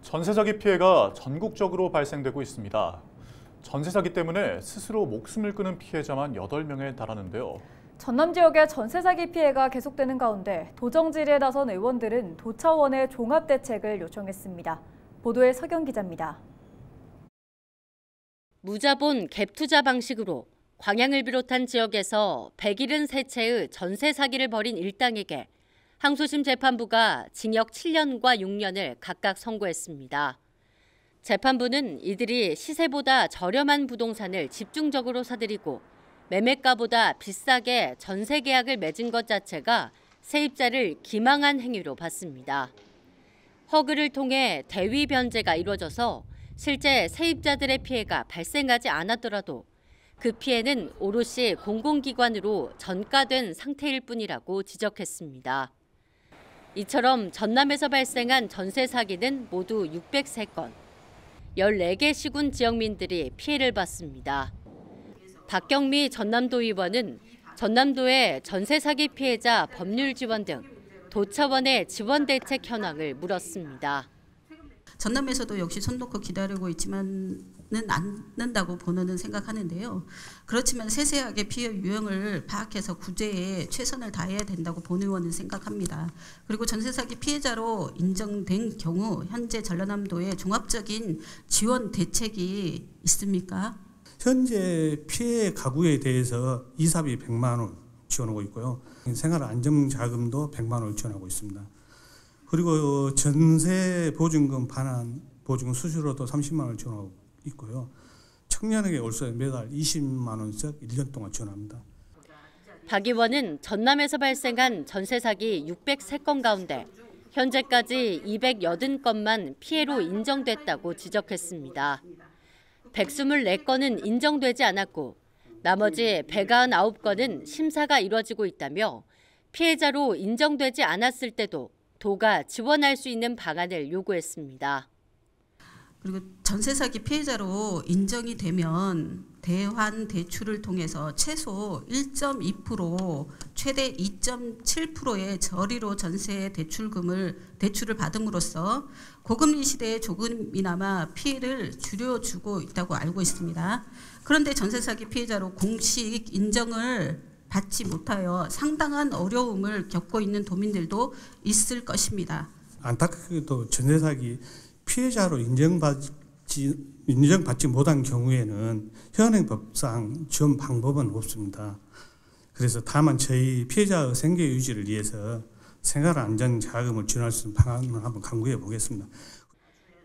전세 사기 피해가 전국적으로 발생되고 있습니다. 전세 사기 때문에 스스로 목숨을 끊은 피해자만 8명에 달하는데요. 전남 지역의 전세 사기 피해가 계속되는 가운데 도정 질의에 나선 의원들은 도 차원의 종합 대책을 요청했습니다. 보도에 서경 기자입니다. 무자본 갭 투자 방식으로 광양을 비롯한 지역에서 173채의 전세 사기를 벌인 일당에게 항소심 재판부가 징역 7년과 6년을 각각 선고했습니다. 재판부는 이들이 시세보다 저렴한 부동산을 집중적으로 사들이고 매매가보다 비싸게 전세 계약을 맺은 것 자체가 세입자를 기망한 행위로 봤습니다. 허그를 통해 대위 변제가 이루어져서 실제 세입자들의 피해가 발생하지 않았더라도 그 피해는 오롯이 공공기관으로 전가된 상태일 뿐이라고 지적했습니다. 이처럼 전남에서 발생한 전세 사기는 모두 603건, 14개 시군 지역민들이 피해를 봤습니다. 박경미 전남도의원은 전남도의 전세 사기 피해자 법률 지원 등 도 차원의 지원 대책 현황을 물었습니다. 전남에서도 역시 손 놓고 기다리고 있지만은 않는다고 본원은 생각하는데요. 그렇지만 세세하게 피해 유형을 파악해서 구제에 최선을 다해야 된다고 본 의원은 생각합니다. 그리고 전세 사기 피해자로 인정된 경우 현재 전라남도에 종합적인 지원 대책이 있습니까? 현재 피해 가구에 대해서 이사비 100만 원 지원하고 있고요. 생활안정자금도 100만 원을 지원하고 있습니다. 그리고 전세 보증금 반환 보증금 수수료도 30만 원을 지원하고 있고요. 청년에게 월세 매달 20만 원씩 1년 동안 지원합니다. 박 의원은 전남에서 발생한 전세 사기 603건 가운데 현재까지 280건만 피해로 인정됐다고 지적했습니다. 124건은 인정되지 않았고 나머지 199건은 심사가 이뤄지고 있다며 피해자로 인정되지 않았을 때도 도가 지원할 수 있는 방안을 요구했습니다. 그리고 전세 사기 피해자로 인정이 되면 대환 대출을 통해서 최소 1.2% 최대 2.7%의 저리로 전세 대출을 받음으로써 고금리 시대에 조금이나마 피해를 줄여주고 있다고 알고 있습니다. 그런데 전세 사기 피해자로 공식 인정을 받지 못하여 상당한 어려움을 겪고 있는 도민들도 있을 것입니다. 안타깝게도 전세 사기 피해자로 인정받지 못한 경우에는 현행법상 지원 방법은 없습니다. 그래서 다만 저희 피해자의 생계 유지를 위해서 생활안정자금을 지원할 수 있는 방안을 한번 강구해 보겠습니다.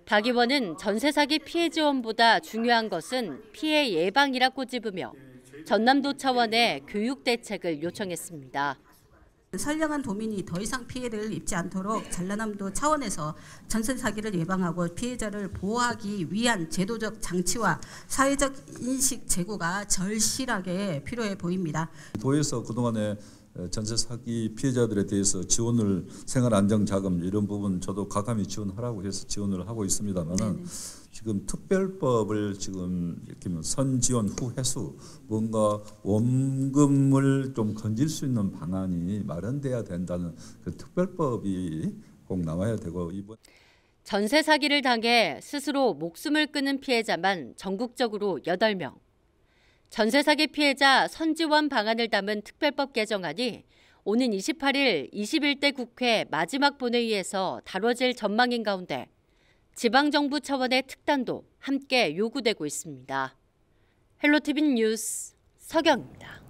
박 의원은 전세 사기 피해 지원보다 중요한 것은 피해 예방이라고 찝으며 전남도 차원의 교육 대책을 요청했습니다. 선량한 도민이 더 이상 피해를 입지 않도록 전라남도 차원에서 전세 사기를 예방하고 피해자를 보호하기 위한 제도적 장치와 사회적 인식 제고가 절실하게 필요해 보입니다. 도에서 그동안에 전세 사기 피해자들에 대해서 지원을 생활안정자금 이런 부분 저도 가감히 지원하라고 해서 지원을 하고 있습니다만은 지금 특별법을 지금 이렇게 선지원 후 회수 뭔가 원금을 좀 건질 수 있는 방안이 마련돼야 된다는 그 특별법이 꼭 나와야 되고 이번 전세 사기를 당해 스스로 목숨을 끊은 피해자만 전국적으로 8명. 전세 사기 피해자 선지원 방안을 담은 특별법 개정안이 오는 28일 21대 국회 마지막 본회의에서 다뤄질 전망인 가운데 지방정부 차원의 특단도 함께 요구되고 있습니다. 헬로티비 뉴스 서경입니다.